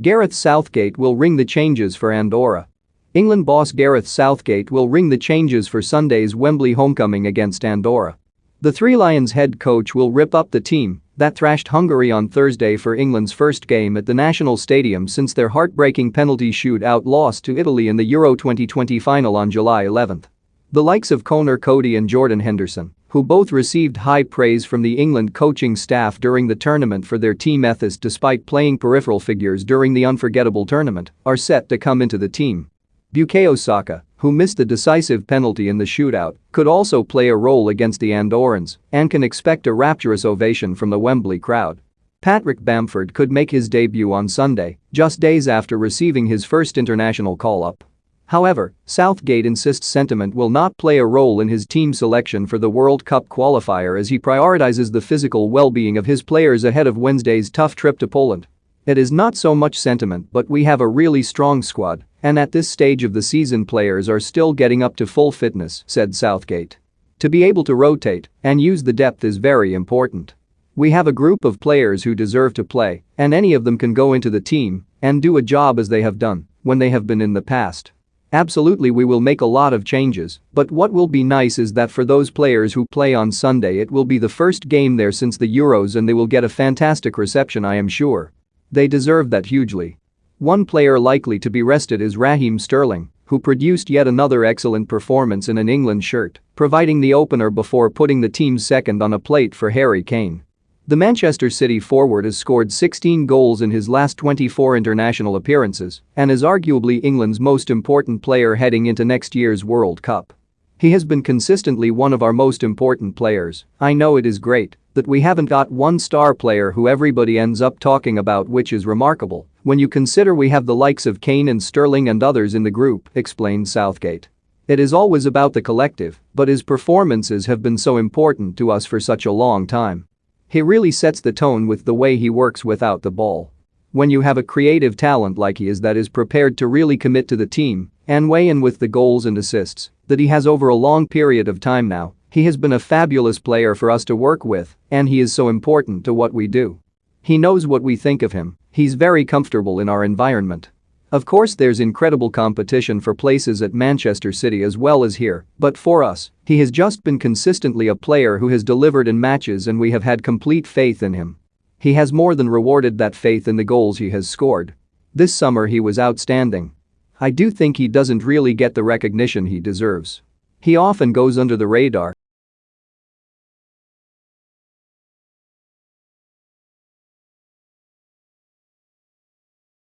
Gareth Southgate will ring the changes for Andorra. England boss Gareth Southgate will ring the changes for Sunday's Wembley homecoming against Andorra. The Three Lions head coach will rip up the team that thrashed Hungary on Thursday for England's first game at the national stadium since their heartbreaking penalty shootout loss to Italy in the Euro 2020 final on July 11. The likes of Conor Cody and Jordan Henderson, who both received high praise from the England coaching staff during the tournament for their team ethos despite playing peripheral figures during the unforgettable tournament, are set to come into the team. Bukayo Saka, who missed the decisive penalty in the shootout, could also play a role against the Andorrans and can expect a rapturous ovation from the Wembley crowd. Patrick Bamford could make his debut on Sunday, just days after receiving his first international call-up. However, Southgate insists sentiment will not play a role in his team selection for the World Cup qualifier as he prioritizes the physical well-being of his players ahead of Wednesday's tough trip to Poland. It is not so much sentiment, but we have a really strong squad, and at this stage of the season players are still getting up to full fitness, said Southgate. To be able to rotate and use the depth is very important. We have a group of players who deserve to play, and any of them can go into the team and do a job as they have done when they have been in the past. Absolutely, we will make a lot of changes, but what will be nice is that for those players who play on Sunday it will be the first game there since the Euros and they will get a fantastic reception, I am sure. They deserve that hugely. One player likely to be rested is Raheem Sterling, who produced yet another excellent performance in an England shirt, providing the opener before putting the team's second on a plate for Harry Kane. The Manchester City forward has scored 16 goals in his last 24 international appearances and is arguably England's most important player heading into next year's World Cup. He has been consistently one of our most important players. I know it is great that we haven't got one star player who everybody ends up talking about, which is remarkable when you consider we have the likes of Kane and Sterling and others in the group, explained Southgate. It is always about the collective, but his performances have been so important to us for such a long time. He really sets the tone with the way he works without the ball. When you have a creative talent like he is that is prepared to really commit to the team and weigh in with the goals and assists that he has over a long period of time now, he has been a fabulous player for us to work with, and he is so important to what we do. He knows what we think of him, he's very comfortable in our environment. Of course there's incredible competition for places at Manchester City as well as here, but for us, he has just been consistently a player who has delivered in matches and we have had complete faith in him. He has more than rewarded that faith in the goals he has scored. This summer he was outstanding. I do think he doesn't really get the recognition he deserves. He often goes under the radar,